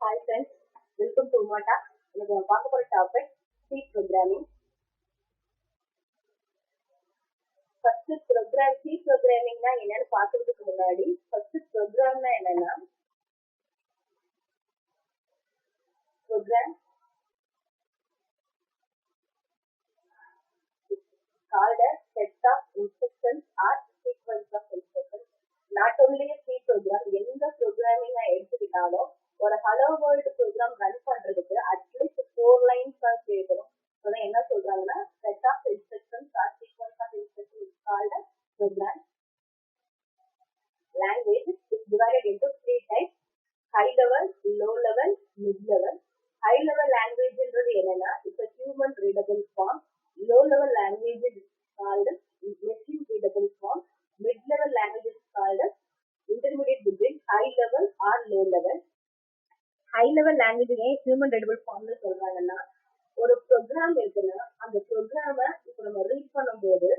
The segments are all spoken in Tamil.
Hi friends, welcome to Umata. இன்னைக்கு நம்ம பார்க்க போற topic C programming. First C programming னா என்னன்னு பார்க்கிறதுக்கு முன்னாடி first programனா என்னன்னா program called a set of instructions or sequence of instructions. Not only a C program, எந்த programming எடுத்துக்கிட்டாலும் ஒரு hello world program run பண்றதுக்கு அட்லீஸ்ட் 4 lines தான் தேவைப்படும். அதான் என்ன சொல்றாங்கன்னா set of instructions or sequence of instructions is called a program. Language is divided into 3 types: high level, low level, mid level. High level language என்றது என்னன்னா it's a human readable form. Low level language is called machine readable form. Mid level language is called intermediate between high level or low level. High level language human readable form னு சொல்றாங்கன்னா ஒரு ப்ரோக்ராம் இருக்குன்னா அந்த ப்ரோக்ராமை இப்போ நம்ம ரீட் பண்ணும்போது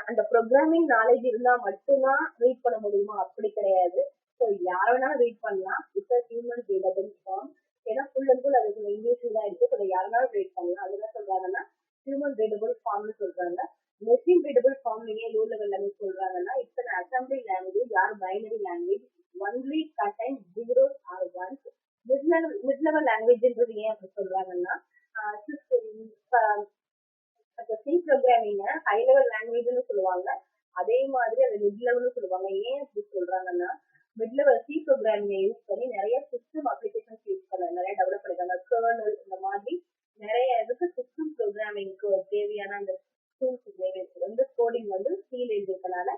அந்த ப்ரோக்ராமிங் நாலேஜ் இருந்தா மட்டும்தான் ரீட் பண்ண முடியுமா? அப்படி கிடையாது. ஸோ யார வேணாலும் ரீட் பண்ணலாம். It's human readable form. ஏன்னா ஃபுல் அண்ட் ஃபுல் அதுக்கு இங்கிலீஷில் தான் இருக்கு. ஸோ யார வேணாலும் ரீட் பண்ணலாம். அது என்ன சொல்றாங்கன்னா ஹியூமன் ரீடபிள் ஃபார்ம்னு சொல்றாங்க. மெஷின் ரீடபிள் ஃபார்ம் நீங்க லோ லெவல் லாங்குவேஜ் சொல்றாங்கன்னா it's an assembly language or binary language only contain zeros or ones. Mid level லாங்குவேஜ்ன்றது ஏன் அப்படி சொல்றாங்கன்னா சி ப்ரோக்ராமிங்க ஹை லெவல் லாங்குவேஜ்னு சொல்லுவாங்க. அதே மாதிரி அது மிட் லெவல்னு சொல்லுவாங்க. ஏன் அப்படி சொல்றாங்கன்னா மிட் லெவல் சி ப்ரோக்ராமிங்கை யூஸ் பண்ணி நிறைய சிஸ்டம் அப்ளிகேஷன்ஸ் யூஸ் பண்ண நிறைய டெவலப் பண்ணிருக்காங்க. கர்னல் இந்த மாதிரி நிறைய இதுக்கு சிஸ்டம் ப்ரோக்ராமிங்க்கு தேவையான அந்த டூல்ஸ் தேவைப்படுது. வந்து கோடிங் வந்து சில இருக்கிறதுனால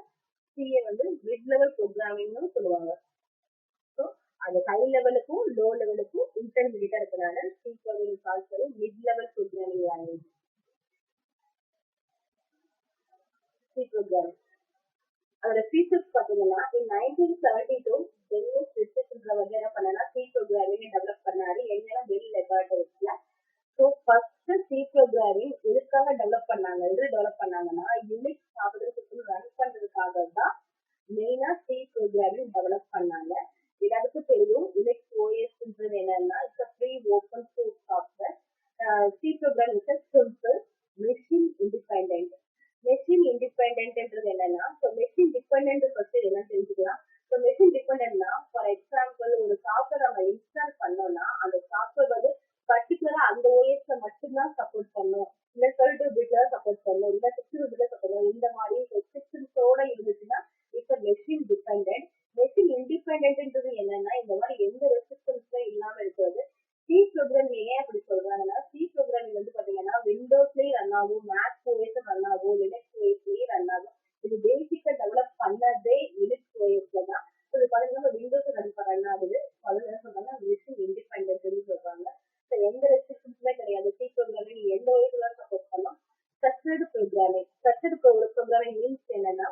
சிஏ வந்து மிட் லெவல் ப்ரோக்ராமிங்னு சொல்லுவாங்க. ஸோ அது ஹை லெவலுக்கும் லோ லெவலுக்கும் இன்டர்மீடியட்டா இருக்கிறதுனால C programming also mid level programming language. C programming. அதோட ஃபீச்சர்ஸ் பார்த்தீங்கன்னா in 1972 டென்னிஸ் ரிச்சர்ட்ன்றவர் என்ன பண்ணாருன்னா C programming டெவலப் பண்ணாரு. என்னன்னா பெல் லெபார்டரிஸ்ல. ஸோ ஃபர்ஸ்ட் C programming எதுக்காக டெவலப் பண்ணாங்கன்னா யூனிக்ஸ் ஆபரேட்டிங் சிஸ்டம் ரன் பண்றதுக்காக தான் மெயினா C programming டெவலப் பண்ணாங்க. எல்லாருக்கும் தெரியும் யூனிக்ஸ் ஓஎஸ்ன்றது என்னன்னா it's free open source software. C programming is simple machine independent. Machine இண்டிபெண்டன்ட்ன்றது என்னன்னா ஸோ மெஷின் டிபெண்டன்ட் ஃபர்ஸ்ட் என்ன தெரிஞ்சுக்கலாம். ஸோ மெஷின் டிபெண்டன்ட்னா ஃபார் எக்ஸாம்பிள் ஒரு சாஃப்ட்வேர் நம்ம இன்ஸ்டால் பண்ணோம்னா அந்த சாஃப்ட்வேர் வந்து பர்டிகுலரா அந்த ஓஎஸ்ல மட்டும்தான் சப்போர்ட் பண்ணும். இல்லை 32 பிட்ல சப்போர்ட் பண்ணும், இல்லை 62 பிட்ல சப்போர்ட் பண்ணும். இந்த மாதிரி ரெஸ்ட்ரிக்ஷன்ஸோட இருந்துச்சுன்னா இட்ஸ் மெஷின் டிபெண்டன்ட். மெஷின் இண்டிபெண்டன்ட்ன்றது என்னன்னா இந்த மாதிரி எந்த ரெஸ்ட்ரிக்ஷன்ஸும் இல்லாம இருக்கிறது. சி ப்ரோக்ராமிங் ஏன் அப்படி சொல்றாங்கன்னா சி ப்ரோக்ராமிங் வந்து பாத்தீங்கன்னா விண்டோஸ்லயே ரன் ஆகும், மேக் ஓஎஸ் ரன் ஆகும், லினக்ஸ் ஓஎஸ்லயே ரன் ஆகும். இது பேசிக்கா டெவலப் பண்ணதே லினக்ஸ் ஓஎஸ்ல தான். இது பாத்தீங்கன்னா விண்டோஸ் ரன் ஆகுது. அது என்ன சொல்றாங்க மெஷின் இண்டிபெண்டன்ட்னு சொல்றாங்க. எந்த ரெஸ்ட்ரிக்ஷன்ஸுமே கிடையாது. சி ப்ரோக்ராமிங் எந்த ஓஎஸ்ல சப்போர்ட் பண்ணலாம். ட்ரஸ்டட் ப்ரோக்ராமிங் மீன்ஸ் என்னன்னா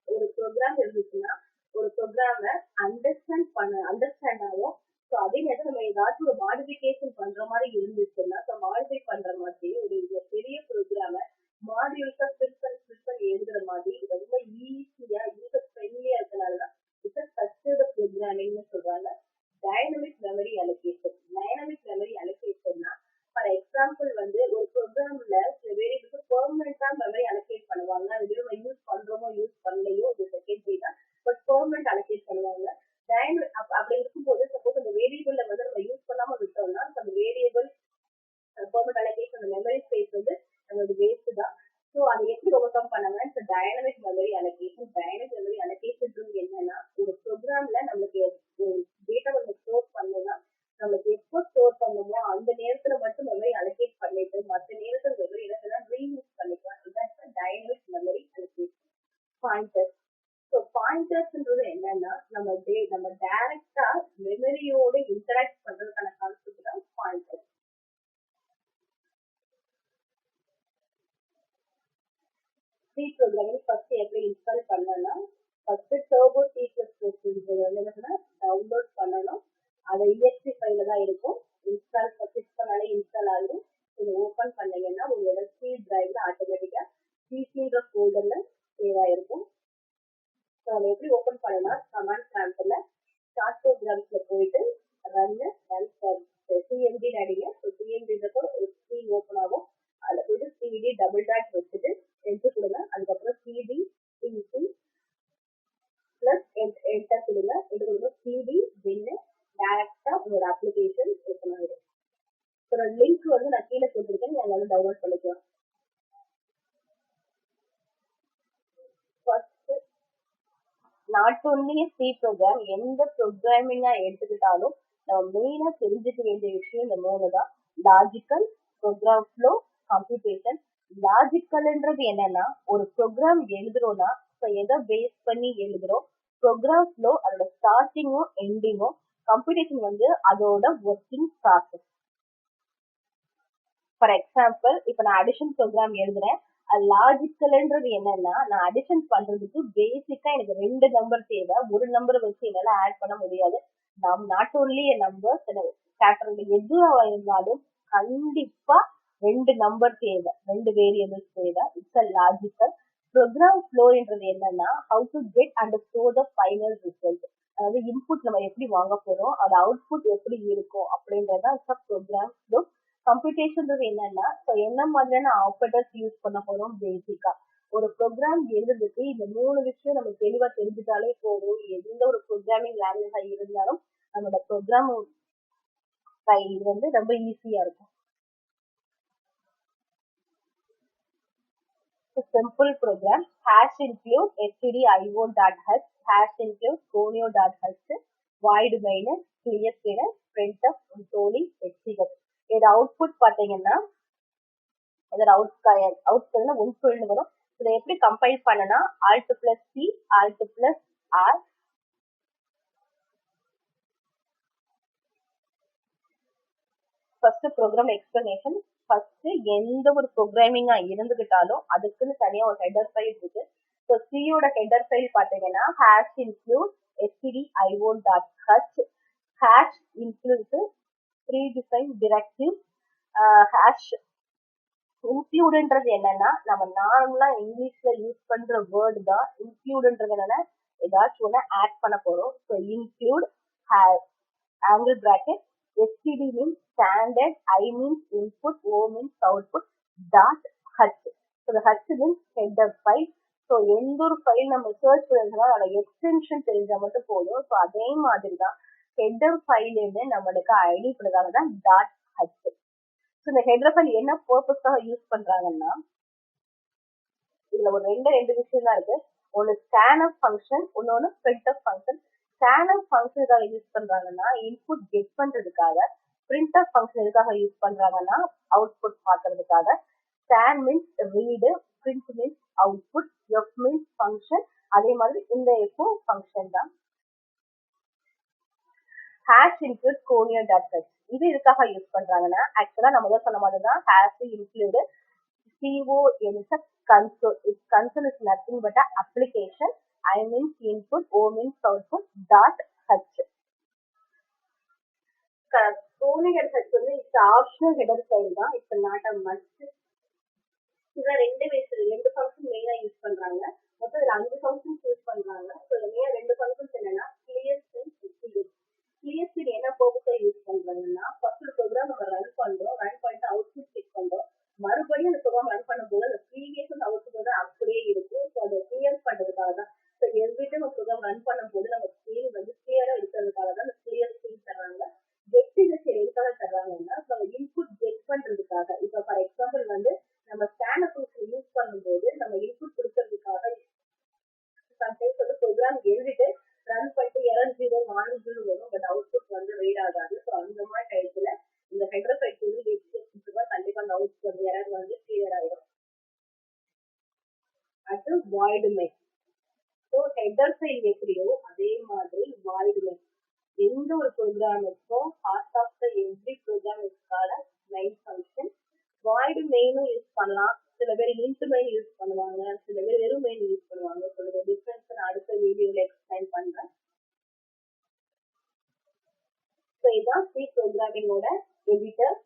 ஒரு ப்ரோக்ராம் இருந்துச்சுன்னா ஒரு ப்ரோக்ராமை அண்டர்ஸ்டாண்ட் ஆகும். ஸோ அதே நேரத்தில் நம்ம ஏதாச்சும் ஒரு மாடிஃபிகேஷன் பண்ற மாதிரி இருந்துச்சுன்னா மாடிஃபை பண்ற மாதிரி ஒரு பெரிய ப்ரோக்ராமை மாடியூல்ஸா ஸ்பிளிட் பண்ணி எழுதுற மாதிரி ரொம்ப ஈஸியா யூசர் ஃப்ரெண்ட்லியா இருக்கனாலதான் இட்ஸ் ட்ரஸ்டட் ப்ரோக்ராமிங்னு சொல்றாங்க. டைனமிக் மெமரி அலோகேஷன்னா ஃபார் எக்ஸாம்பிள் வந்து ஒரு ப்ரோக்ராம்ல வேரியபிளுக்கு பெர்மனண்டா மெமரி அலோகேட் பண்ணுவாங்க. அது நம்ம யூஸ் பண்றோமோ யூஸ் பண்ணலையோ அது செகண்டரி தான். பட் பெர்மனண்ட் அலோகேட் பண்ணுவாங்க. அப்படி இருக்கும்போது சப்போஸ் அந்த வேரியபிள்ல வந்து நம்ம யூஸ் பண்ணாம விட்டோம்னா அந்த வேரியபிள் பெர்மனண்ட் அலோகேஷன் அந்த மெமரி ஸ்பேஸ் வந்து நம்மளோட வேஸ்ட் தான். ஸோ அதை எப்படி ஓவர் கம் பண்ணாங்கன்னா dynamic memory allocation. Dynamic memory allocation என்னன்னா ஒரு ப்ரோக்ராம்ல நம்மளுக்கு டேட்டா நம்ம ஸ்டோர் பண்ணணும்னா நம்மளுக்கு எப்போ ஸ்டோர் பண்ணணுமோ அந்த நேரத்துல மட்டும் மெமரி அலோகேட் பண்ணிட்டு மற்ற நேரத்துல மெமரி என்ன ரீயூஸ் பண்ணிக்கலாம். இதுதான் dynamic memory allocation. Pointers. So பாயிண்டர்ஸ்ன்றது என்னன்னா நம்ம டைரக்டா மெமரியோட இன்டராக்ட் பண்றதுக்கான கான்செப்ட் தான் பாயிண்டர்ஸ். சி ப்ரோக்ராமிங் ஃபர்ஸ்ட் எப்படி இன்ஸ்டால் பண்ணணும்னா ஃபர்ஸ்ட் டர்போ C++ என்னன்னா டவுன்லோட் பண்ணணும். அதை EXE ஃபைல தான் இருக்கும். இன்ஸ்டால் கிளிக் பண்ணாலே இன்ஸ்டால் ஆகும். இதை ஓப்பன் பண்ணீங்கன்னா உங்களோட C டிரைவ்ல ஆட்டோமேட்டிக்கா சின்ற ஃபோல்டர்ல சேவ் ஆயிருக்கும். ஸோ அதை எப்படி ஓப்பன் பண்ணலாம் கமாண்ட் ப்ராம்ப்ட்ல ஸ்டார்ட் ப்ரோக்ராம்ஸ்ல போயிட்டு ரன் சிஎம்டி அடிங்க. சிஎம்டின்றப்போ ஸ்க்ரீன் ஓப்பன் ஆகும். அதில் போயிட்டு சிடி டபுள் டாட் வச்சுட்டு என்ட்ரு கொடுங்க. அதுக்கப்புறம் சிடி சிசி பிளஸ் என்டர் கொடுங்க. என்ட்ரு கொடுங்க சிடி பின்னு டைரக்டா உங்களோட அப்ளிகேஷன் ஓப்பன் ஆகிடும். ஒரு லிங்க் வந்து நான் கீழே கொடுத்துருக்கேன், நீங்க வந்து டவுன்லோட் பண்ணிக்கலாம். நாட் ஓன்லி சி ப்ரோக்ராம், எந்த ப்ரோக்ராமிங்கா எடுத்துக்கிட்டாலும் நம்ம மெயினா தெரிஞ்சுக்க வேண்டிய விஷயம் இந்த 3 தான். Logical, program flow, computation. லாஜிக்கல்ன்றது என்னன்னா, ஒரு ப்ரோக்ராம் எழுதுறோம்னா எதை பேஸ் பண்ணி எழுதுறோம். ப்ரோக்ராம் ஃப்ளோ அதோட ஸ்டார்டிங்கும் எண்டிங்கும். கம்ப்யூட்டேஷன் வந்து அதோட ஒர்க்கிங் ப்ராசஸ். ஃபார் எக்ஸாம்பிள், இப்போ நான் அடிஷன் ப்ரோக்ராம் எழுதுறேன். லாஜிக்கல்ன்றது என்னன்னா, நான் அடிஷன் பண்றதுக்கு பேசிக்கா எனக்கு 2 நம்பர் தேவை. ஒரு நம்பரை வச்சு என்னால ஆட் பண்ண முடியாது. நாட் ஓன்லி நம்பர் கேட்டகரி எதுவா இருந்தாலும் கண்டிப்பா 2 நம்பர் தேவை, 2 வேரியபிள்ஸ் தேவை. It's a logical. ப்ரோக்ராம் ஃப்ளோன்றது என்னன்னா, how to get and store the final result. அதாவது இன்புட் நம்ம எப்படி வாங்க போறோம், அது அவுட்புட் எப்படி இருக்கும் அப்படின்றதான் இட்ஸ் ப்ரோக்ராம் ஃப்ளோ. கம்ப்யூட்டேஷன்றது என்னன்னா, என்ன மாதிரியான ஆப்பரேட்டர்ஸ் யூஸ் பண்ண போறோம். பேசிக்கா ஒரு ப்ரோக்ராம் எழுதுறதுக்கு இந்த 3 விஷயம் நம்ம தெளிவா தெரிஞ்சுட்டாலே போதும். எந்த ஒரு ப்ரோக்ராமிங் லாங்குவேஜா இருந்தாலும் நம்மளோட ப்ரோக்ராம் ஃபைல் வந்து ரொம்ப ஈஸியா இருக்கும். Simple program hash include stdio.h, hash include conio.h, void minus, clear minus, printf, totally, execute. இது அவுட்புட் பாத்தீங்கன்னா இதோட அவுட்புட் உள்புள்னு வரும். இதை எப்படி கம்பைல் பண்ணனா, alt plus C, alt plus R. First program explanation. First எந்த ஒரு ப்ரோக்ராமிங்கா இருந்துகிட்டாலும் அதுக்குன்னு தனியா ஒரு ஹெடர் ஃபைல் இருக்கு. ஸோ சியோட ஹெடர் ஃபைல் பாத்தீங்கன்னா hash include stdio.h, hash include pre define directive. Hash இன்க்ளூடுன்றது என்னன்னா, நம்ம நார்மலா இங்கிலீஷ்ல யூஸ் பண்ற வேர்டு தான். இன்க்ளூடுன்றது என்னன்னா, ஏதாச்சும் ஒண்ணு ஆட் பண்ண போறோம். So include angle bracket, std means standard, I means input, O means output, dot h. So the h means header file. So எந்த ஒரு ஃபைல் நம்ம சர்ச் பண்ணுறதுனா அதோட எக்ஸ்டென்ஷன் தெரிஞ்சா மட்டும் போதும். ஸோ அதே மாதிரி தான் ஹெடர் ஃபைல்னு நம்மளுக்கு ஐடி பண்ணுறதால தான் டாட் ஹச். ஸோ இந்த ஹெடர் ஃபைல் என்ன பர்பஸ்க்காக யூஸ் பண்றாங்கன்னா, இதுல ஒரு ரெண்டு விஷயம் தான் இருக்கு. ஒன்னு ஸ்கேன்அப் ஃபங்க்ஷன், இன்னொன்னு பிரிண்ட்அப் ஃபங்க்ஷன். ஸ்கேன்அப் ஃபங்க்ஷன் எதுக்காக யூஸ் பண்றாங்கன்னா, இன்புட் கெட் பண்றதுக்காக. பிரிண்ட்அப் ஃபங்க்ஷன் எதுக்காக யூஸ் பண்றாங்கன்னா, அவுட்புட் பாக்குறதுக்காக. Scan means read, print means output, F means function. அதே மாதிரி இந்த எஃப்பும் ஃபங்க்ஷன் தான். ஹேஷ் இன்க்ளூட் conio.h, இது இதுக்காக யூஸ் பண்றாங்கன்னா, ஆக்சுவலா நம்ம தான் சொன்ன மாதிரி தான் hash include CON is a console. Its console is nothing but an application. I means input, O means output, dot h. conio.h வந்து it's optional header file தான். It's not a must. இத ரெண்டு ஃபங்க்ஷன் மெயினா யூஸ் பண்றாங்க. மொத்தம் 5 ஃபங்க்ஷன்ஸ் யூஸ் பண்றாங்க. ஸோ மெயினா 2 ஃபங்க்ஷன்ஸ் என்னன்னா, clear string, execute. Clear string என்ன பர்பஸா யூஸ் பண்றாங்கன்னா, ஃபர்ஸ்ட் ப்ரோக்ராம் நம்ம ரன் பண்றோம், ரன் பண்ணிட்டு அவுட்புட் செக் பண்றோம். மறுபடியும் அந்த ப்ரோக்ராம் ரன் பண்ணும்போது அந்த ப்ரீவியஸ் அவுட்புட் வந்து அப்படியே இருக்கும். ஸோ அதை கிளியர் பண்றதுக்காக தான். ஸோ எவ்ரி டைம் ஒரு ப்ரோக்ராம் ரன் பண்ணும்போது நம்ம ஸ்க்ரீன் வந்து கிளியரா இருக்கிறதுக்காக தான் அந்த கிளியர் ஸ்க்ரீன் தர்றாங்க. கெட் இண்டெக்ஸ் எதுக்காக தர்றாங்கன்னா, நம்ம இன்புட் கெட் பண்றதுக்காக. இப்போ ஃபார் எக்ஸாம்பிள் வந்து நம்ம ஸ்கேன் ஃபங்க்ஷன் யூஸ் பண்ணும்போது நம்ம இன்புட் கொடுக்கறதுக்காக சம்டைம்ஸ் வந்து ப்ரோக்ராம் எழுதிட்டு ரன் பண்ணிட்டு எரர் 0 1 0 வரும். பட் அவுட்புட் வந்து ரீட் ஆகாது. ஸோ அந்த மாதிரி டைத்துல இந்த ஹெடர் ஃபைல் வந்து கண்டிப்பா அந்த அவுட்புட் எரர் வந்து கிளியர் ஆயிடும். அது void main. So header file எப்படியோ அதே மாதிரி void main. எந்த ஒரு ப்ரோக்ராமுக்கும் part of the every program is called as main function. void main use பண்ணலாம். சில பேர் int main யூஸ் பண்ணுவாங்க, சில பேர் வெறும் main யூஸ் பண்ணுவாங்க. ஸோ இந்த டிஃபரன்ஸ் நான் அடுத்த வீடியோல எக்ஸ்பிளைன் பண்றேன். ஸோ இதான் சி ப்ரோக்ராமிங்கோட எடிட்டர்.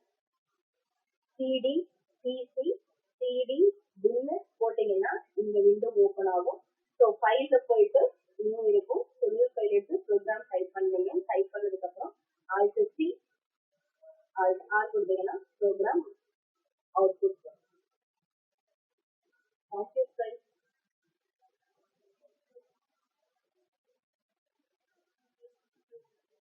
சிடி சிசி சிடி பின்னு போட்டீங்கன்னா இந்த விண்டோ ஓப்பன் ஆகும். ஸோ ஃபைல்ல போயிட்டு நியூ இருக்கும். ஸோ நியூ ஃபைல் எடுத்து ப்ரோக்ராம் டைப் பண்ணீங்க.